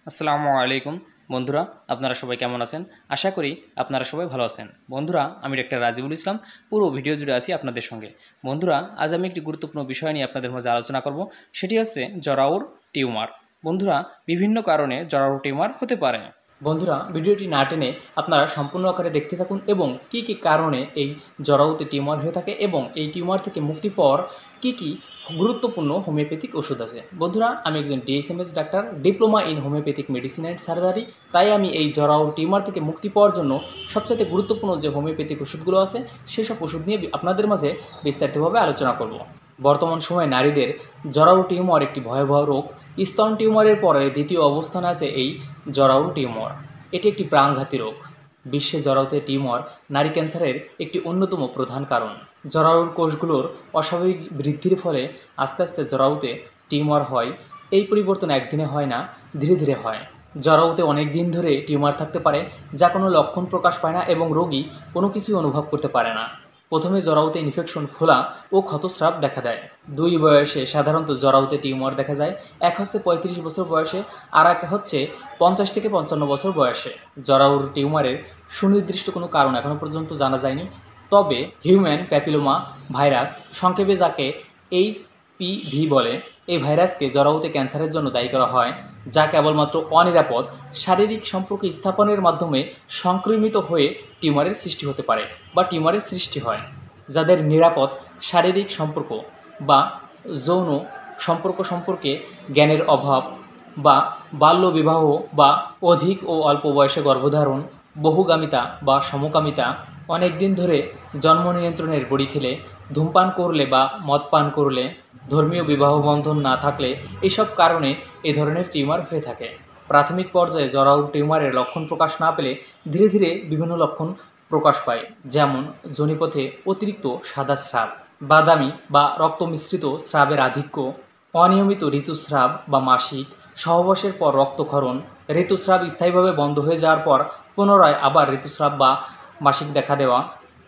আসসালামু আলাইকুম বন্ধুরা, আপনারা সবাই কেমন আছেন? আশা করি আপনারা সবাই ভালো আছেন। বন্ধুরা, আমি ডাক্তার রাজিবুল ইসলাম পুরো ভিডিও জুড়ে আছি আপনাদের সঙ্গে। বন্ধুরা, আজ আমি একটি গুরুত্বপূর্ণ বিষয় নিয়ে আপনাদের মাঝে আলোচনা করব, সেটি হচ্ছে জরায়ুর টিউমার। বন্ধুরা, বিভিন্ন কারণে জরায়ুর টিউমার হতে পারে। বন্ধুরা, ভিডিওটি না টেনে আপনারা সম্পূর্ণ আকারে দেখতে থাকুন এবং কি কি কারণে এই জরায়ুতে টিউমার হয়ে থাকে এবং এই টিউমার থেকে মুক্তি পাওয়ার কি গুরুত্বপূর্ণ হোমিওপ্যাথিক ওষুধ আছে। বন্ধুরা, আমি একজন DSMS doctor, diploma in homeopathic medicine and surgery. তাই আমি এই জরায়ুর টিউমার থেকে মুক্তি পাওয়ার জন্য সবচেয়ে গুরুত্বপূর্ণ যে হোমিওপ্যাথিক ওষুধগুলো আছে সেসব ওষুধ নিয়ে আপনাদের মাঝে বিস্তারিতভাবে আলোচনা করব। বর্তমান সময়ে নারীদের জরায়ু টিউমার একটি ভয়াবহ রোগ। স্তন টিউমারের পরে দ্বিতীয় অবস্থানে আছে এই জরায়ু টিউমার। এটি একটি প্রাণঘাতী রোগ। বিশ্বে জরায়ুতে টিউমার নারী ক্যান্সারের একটি অন্যতম প্রধান কারণ। জরায়ুর কোষগুলোর অস্বাভাবিক বৃদ্ধির ফলে আস্তে আস্তে জরায়ুতে টিউমার হয়। এই পরিবর্তন একদিনে হয় না, ধীরে ধীরে হয়। জরায়ুতে অনেক দিন ধরে টিউমার থাকতে পারে, যা কোনো লক্ষণ প্রকাশ পায় না এবং রোগী কোনো কিছুই অনুভব করতে পারে না। প্রথমে জরায়ুতে ইনফেকশন, ফোলা ও ক্ষতস্রাব দেখা দেয়। দুই বয়সে সাধারণত জরায়ুতে টিউমার দেখা যায়। এক হচ্ছে 35 বছর বয়সে, আর এক হচ্ছে 50 থেকে 55 বছর বয়সে। জরায়ুর টিউমারের সুনির্দিষ্ট কোনো কারণ এখনও পর্যন্ত জানা যায়নি। তবে হিউম্যান প্যাপিলোমা ভাইরাস, সংক্ষেপে যাকে HPV বলে, এই ভাইরাসকে জরায়ুতে ক্যান্সারের জন্য দায়ী করা হয়, যা কেবলমাত্র অনিরাপদ শারীরিক সম্পর্ক স্থাপনের মাধ্যমে সংক্রমিত হয়ে টিউমারের সৃষ্টি হতে পারে বা টিউমারের সৃষ্টি হয়। যাদের নিরাপদ শারীরিক সম্পর্ক বা যৌন সম্পর্ক সম্পর্কে জ্ঞানের অভাব বা বাল্যবিবাহ বা অধিক ও অল্প বয়সে গর্ভধারণ, বহুগামিতা বা সমকামিতা, অনেক দিন ধরে জন্ম নিয়ন্ত্রণের বড়ি খেলে, ধূমপান করলে বা মদ পান করলে, ধর্মীয় বিবাহ বন্ধন না থাকলে, এইসব কারণে এ ধরনের টিউমার হয়ে থাকে। প্রাথমিক পর্যায়ে জরায়ুর টিউমারের লক্ষণ প্রকাশ না পেলে ধীরে ধীরে বিভিন্ন লক্ষণ প্রকাশ পায়, যেমন যোনিপথে অতিরিক্ত সাদা স্রাব, বাদামি বা রক্ত মিশ্রিত স্রাবের আধিক্য, অনিয়মিত ঋতুস্রাব বা মাসিক, সহবাসের পর রক্তক্ষরণ, ঋতুস্রাব স্থায়ীভাবে বন্ধ হয়ে যাওয়ার পর পুনরায় আবার ঋতুস্রাব বা মাসিক দেখা দেওয়া,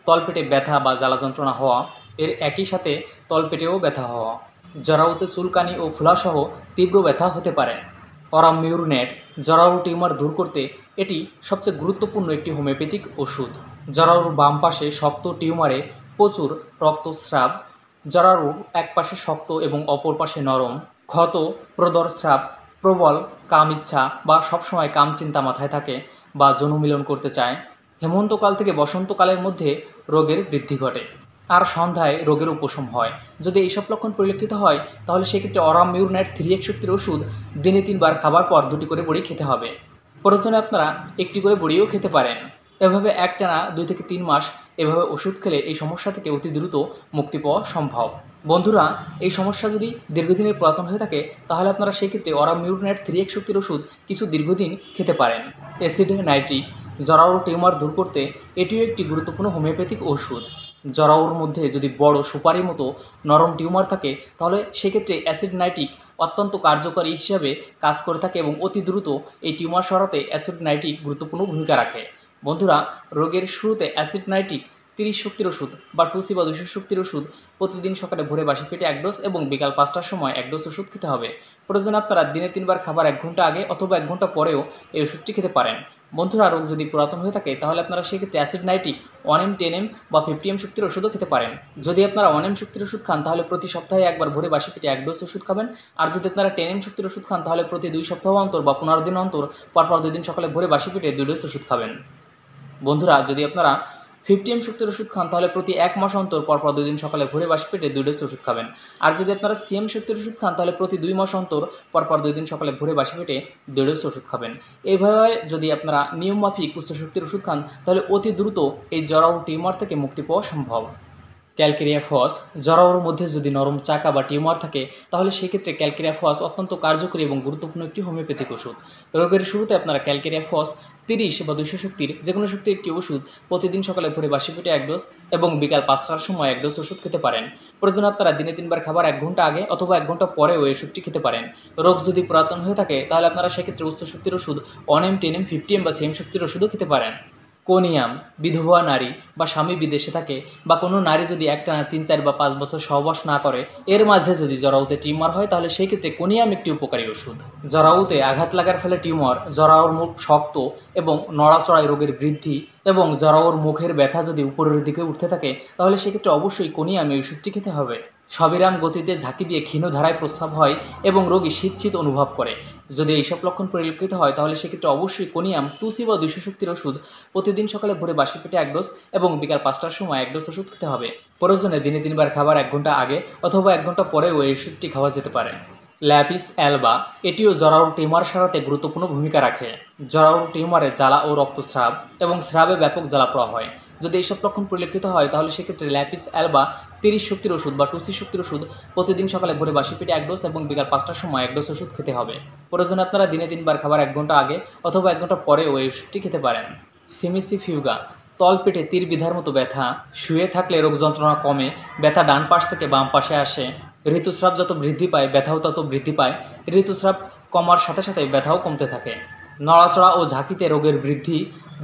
তলপেটে ব্যথা বা জ্বালা যন্ত্রণা হওয়া, এর একই সাথে তলপেটেও ব্যথা হওয়া, জরায়ুতে চুলকানি ও ফোলাসহ তীব্র ব্যথা হতে পারে। অরামিউরনেট জরায়ু টিউমার দূর করতে এটি সবচেয়ে গুরুত্বপূর্ণ একটি হোমিওপ্যাথিক ওষুধ। জরায়ুর বাম পাশে শক্ত টিউমারে প্রচুর রক্তস্রাব, জরায়ুর এক পাশে শক্ত এবং অপর পাশে নরম, ক্ষত, প্রদরস্রাব, প্রবল কাম ইচ্ছা বা সবসময় কাম চিন্তা মাথায় থাকে বা যৌন মিলন করতে চায়, হেমন্তকাল থেকে বসন্তকালের মধ্যে রোগের বৃদ্ধি ঘটে, আর সন্ধ্যায় রোগের উপশম হয়। যদি এইসব লক্ষণ পরিলক্ষিত হয় তাহলে সেক্ষেত্রে অরামিউরনেট 3x শক্তির ওষুধ দিনে 3 বার খাবার পর 2টি করে বড়ি খেতে হবে। প্রয়োজনে আপনারা একটি করে বড়িও খেতে পারেন। এভাবে একটানা 2 থেকে 3 মাস এভাবে ওষুধ খেলে এই সমস্যা থেকে অতি দ্রুত মুক্তি পাওয়া সম্ভব। বন্ধুরা, এই সমস্যা যদি দীর্ঘদিনের পুরাতন হয়ে থাকে তাহলে আপনারা সেক্ষেত্রে অরামিউরনেট 3x শক্তির ওষুধ কিছু দীর্ঘদিন খেতে পারেন। অ্যাসিড নাইট্রিক জরায়ুর টিউমার দূর করতে এটিও একটি গুরুত্বপূর্ণ হোমিওপ্যাথিক ওষুধ। জরায়ুর মধ্যে যদি বড় সুপারির মতো নরম টিউমার থাকে তাহলে সেক্ষেত্রে অ্যাসিড নাইট্রিক অত্যন্ত কার্যকরী হিসাবে কাজ করে থাকে এবং অতি দ্রুত এই টিউমার সরাতে অ্যাসিড নাইট্রিক গুরুত্বপূর্ণ ভূমিকা রাখে। বন্ধুরা, রোগের শুরুতে অ্যাসিড নাইট্রিক 30 শক্তির ওষুধ বা 2C বা 200 শক্তির ওষুধ প্রতিদিন সকালে ভোরে বাসি পেটে 1 ডোজ এবং বিকাল 5টার সময় 1 ডোজ ওষুধ খেতে হবে। প্রয়োজনে আপনারা দিনে 3 বার খাবার 1 ঘন্টা আগে অথবা 1 ঘন্টা পরেও এই ওষুধটি খেতে পারেন। বন্ধুরা, রোগ যদি পুরাতন হয়ে থাকে তাহলে আপনারা সেক্ষেত্রে অ্যাসিড নাইট্রিক 1M 10M বা 50M শক্তির ওষুধও খেতে পারেন। যদি আপনারা 1M শক্তির ওষুধ খান তাহলে প্রতি সপ্তাহে একবার ভোরে বাসি পেটে 1 ডোজ ওষুধ খাবেন। আর যদি আপনারা 10M শক্তির ওষুধ খান তাহলে প্রতি 2 সপ্তাহ অন্তর বা 15 দিন অন্তর পরপর 2 দিন সকালে ভোরে বাসি পেটে 2 ডোজ ওষুধ খাবেন। বন্ধুরা, যদি আপনারা 50M শক্তির ওষুধ খান তাহলে প্রতি 1 মাস অন্তর পরপর 2 দিন সকালে ভোরে বাসি পেটে 2 ডোজ ওষুধ খাবেন। আর যদি আপনারা CM শক্তির ওষুধ খান তাহলে প্রতি 2 মাস অন্তর পরপর 2 দিন সকালে ভোরে বাসি পেটে 2 ডোজ ওষুধ খাবেন। এইভাবে যদি আপনারা নিয়মমাফিক উচ্চ শক্তির ওষুধ খান তাহলে অতি দ্রুত এই জরায়ু টিউমার থেকে মুক্তি পাওয়া সম্ভব। ক্যালকেরিয়া ফস জরায়ুর মধ্যে যদি নরম চাকা বা টিউমার থাকে তাহলে সেক্ষেত্রে ক্যালকেরিয়া ফস অত্যন্ত কার্যকরী এবং গুরুত্বপূর্ণ একটি হোমিওপ্যাথিক ওষুধ। রোগের শুরুতে আপনারা ক্যালকেরিয়া ফস 30 বা 200 শক্তির যে কোনো শক্তির একটি ওষুধ প্রতিদিন সকালে ভোরে বাসি পেটে 1 ডোজ এবং বিকাল 5টার সময় 1 ডোজ ওষুধ খেতে পারেন। প্রয়োজনে আপনারা দিনে 3 বার খাবার 1 ঘন্টা আগে অথবা 1 ঘন্টা পরেও এই ওষুধটি খেতে পারেন। রোগ যদি পুরাতন হয়ে থাকে তাহলে আপনারা সেক্ষেত্রে উচ্চ শক্তির ওষুধ 1M 10M 50M বা CM শক্তির ওষুধও খেতে পারেন। কোনিয়াম বিধবা নারী বা স্বামী বিদেশে থাকে বা কোনো নারী যদি একটানা ৩, ৪ বা ৫ বছর সহবাস না করে, এর মাঝে যদি জরায়ুতে টিউমার হয় তাহলে সেই ক্ষেত্রে কোনিয়াম একটি উপকারী ওষুধ। জরায়ুতে আঘাত লাগার ফলে টিউমার, জরায়ুর মুখ শক্ত এবং নড়াচড়ায় রোগের বৃদ্ধি এবং জরায়ুর মুখের ব্যথা যদি উপরের দিকে উঠতে থাকে তাহলে সেক্ষেত্রে অবশ্যই কোনিয়াম এই ওষুধটি খেতে হবে। সবিরাম গতিতে ঝাঁকি দিয়ে ক্ষীণ ধারায় প্রস্রাব হয় এবং রোগী শীত শীত অনুভব করে। যদি এইসব লক্ষণ পরিলক্ষিত হয় তাহলে সেক্ষেত্রে অবশ্যই কোনিয়াম 2C বা 200 শক্তির ওষুধ প্রতিদিন সকালে ভোরে বাসি পেটে 1 ডোজ এবং বিকাল 5টার সময় 1 ডোজ ওষুধ খেতে হবে। প্রয়োজনে দিনে 3 বার খাবার 1 ঘন্টা আগে অথবা 1 ঘন্টা পরেও এই ওষুধটি খাওয়া যেতে পারে। ল্যাপিস অ্যালবা এটিও জরায়ুর টিউমার সারাতে গুরুত্বপূর্ণ ভূমিকা রাখে। জরায়ুর টিউমারে জ্বালা ও রক্তস্রাব এবং স্রাবে ব্যাপক জ্বালা পোড়া হয়। যদি এইসব লক্ষণ পরিলক্ষিত হয় তাহলে সেক্ষেত্রে ল্যাপিস অ্যালবা 30 শক্তির ওষুধ বা 2C শক্তির ওষুধ প্রতিদিন সকালে ভোরে বাসি পেটে 1 ডোজ এবং বিকাল 5টার সময় 1 ডোজ ওষুধ খেতে হবে। প্রয়োজনে আপনারা দিনে 3 বার খাবার 1 ঘন্টা আগে অথবা 1 ঘন্টা পরেও এই ওষুধটি খেতে পারেন। সিমিসিফিউগা তলপেটে তীর বিঁধার মতো ব্যথা, শুয়ে থাকলে রোগ যন্ত্রণা কমে, ব্যথা ডান পাশ থেকে বাম পাশে আসে, ঋতুস্রাব যত বৃদ্ধি পায় ব্যথাও তত বৃদ্ধি পায়, ঋতুস্রাব কমার সাথে সাথে ব্যথাও কমতে থাকে, নড়াচড়া ও ঝাঁকিতে রোগের বৃদ্ধি,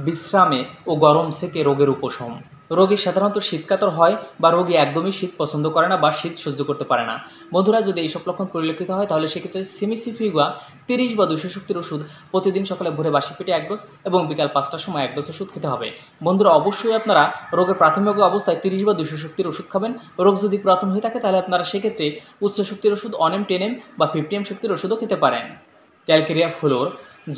বিশ্রামে ও গরম সেকে রোগের উপশম। রোগী সাধারণত শীতকাতর হয় বা রোগী একদমই শীত পছন্দ করে না বা শীত সহ্য করতে পারে না। বন্ধুরা, যদি এইসব লক্ষণ পরিলক্ষিত হয় তাহলে সেক্ষেত্রে সিমিসিফিউগা 30 বা 200 শক্তির ওষুধ প্রতিদিন সকালে ভোরে বাসি পেটে 1 ডোজ এবং বিকাল 5টার সময় 1 ডোজ ওষুধ খেতে হবে। বন্ধুরা, অবশ্যই আপনারা রোগের প্রাথমিক অবস্থায় 30 বা 200 শক্তির ওষুধ খাবেন। রোগ যদি পুরাতন হয়ে থাকে তাহলে আপনারা সেক্ষেত্রে উচ্চ শক্তির ওষুধ 1M 10M বা 50M শক্তির ওষুধও খেতে পারেন। ক্যালকেরিয়া ফ্লোর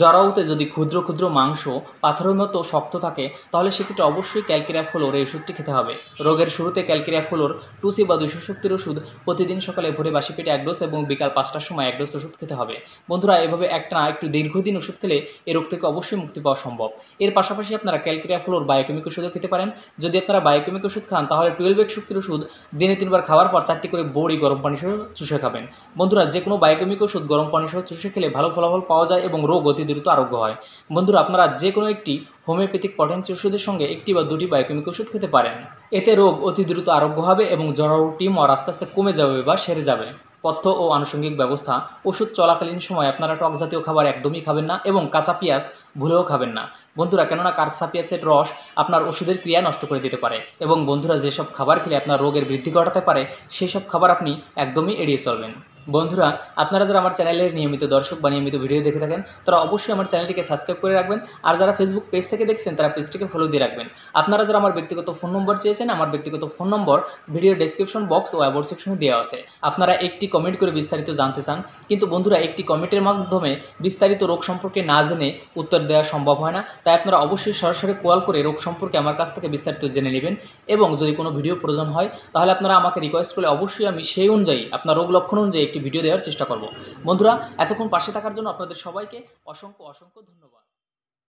জরায়ুতে যদি ক্ষুদ্র ক্ষুদ্র মাংস পাথরের মতো শক্ত থাকে তাহলে সেক্ষেত্রে অবশ্যই ক্যালকেরিয়া ফ্লোর এই ওষুধটি খেতে হবে। রোগের শুরুতে ক্যালকেরিয়া ফ্লোর 2C বা 200 শক্তির ওষুধ প্রতিদিন সকালে ভোরে বাসি পেটে 1 ডোজ এবং বিকাল 5টার সময় 1 ডোজ ওষুধ খেতে হবে। বন্ধুরা, এভাবে একটানা একটু দীর্ঘদিন ওষুধ খেলে এই রোগ থেকে অবশ্যই মুক্তি পাওয়া সম্ভব। এর পাশাপাশি আপনারা ক্যালকেরিয়া ফ্লোর বায়োকেমিক ওষুধও খেতে পারেন। যদি আপনারা বায়োকেমিক ওষুধ খান তাহলে 12 শক্তির ওষুধ দিনে 3 বার খাওয়ার পর 4টি করে বড়ি গরম পানি সহ চুষে খাবেন। বন্ধুরা, যে কোনো বায়োকেমিক ওষুধ গরম পানি সহ চুষে খেলে ভালো ফলাফল পাওয়া যায় এবং রোগ অতি দ্রুত আরোগ্য হয়। বন্ধুরা, আপনারা যে কোনো একটি হোমিওপ্যাথিক পটেন্সি ওষুধের সঙ্গে 1টি বা 2টি বায়োকেমিক ওষুধ খেতে পারেন। এতে রোগ অতি দ্রুত আরোগ্য হবে এবং জরায়ুর টিউমার আস্তে আস্তে কমে যাবে বা সেরে যাবে। পথ্য ও আনুষঙ্গিক ব্যবস্থা: ওষুধ চলাকালীন সময় আপনারা টক জাতীয় খাবার একদমই খাবেন না এবং কাঁচা পেঁয়াজ ভুলেও খাবেন না। বন্ধুরা, কেননা কাঁচা পেঁয়াজের রস আপনার ওষুধের ক্রিয়া নষ্ট করে দিতে পারে এবং বন্ধুরা, যেসব খাবার খেলে আপনার রোগের বৃদ্ধি ঘটাতে পারে সেই সব খাবার আপনি একদমই এড়িয়ে চলবেন। বন্ধুরা, আপনারা যারা আমার চ্যানেলের নিয়মিত দর্শক বা নিয়মিত ভিডিও দেখে থাকেন তারা অবশ্যই আমার চ্যানেলটিকে সাবস্ক্রাইব করে রাখবেন। আর যারা ফেসবুক পেজ থেকে দেখছেন তারা পেজটিকে ফলো দিয়ে রাখবেন। আপনারা যারা আমার ব্যক্তিগত ফোন নম্বর চেয়েছেন, আমার ব্যক্তিগত phone number video description box ও অ্যাবাউট সেকশনে দেওয়া আছে। আপনারা একটি কমেন্ট করে বিস্তারিত জানতে চান, কিন্তু বন্ধুরা, একটি কমেন্টের মাধ্যমে বিস্তারিত রোগ সম্পর্কে না জেনে উত্তর দেওয়া সম্ভব হয় না। তাই আপনারা অবশ্যই সরাসরি কল করে রোগ সম্পর্কে আমার কাছ থেকে বিস্তারিত জেনে নেবেন এবং যদি কোনো ভিডিও প্রয়োজন হয় তাহলে আপনারা আমাকে রিকোয়েস্ট করলে অবশ্যই আমি সেই অনুযায়ী আপনার রোগ লক্ষণ অনুযায়ী একটি ভিডিও দেওয়ার চেষ্টা করব। বন্ধুরা, এতক্ষণ পাশে থাকার জন্য আপনাদের সবাইকে অসংখ্য অসংখ্য ধন্যবাদ।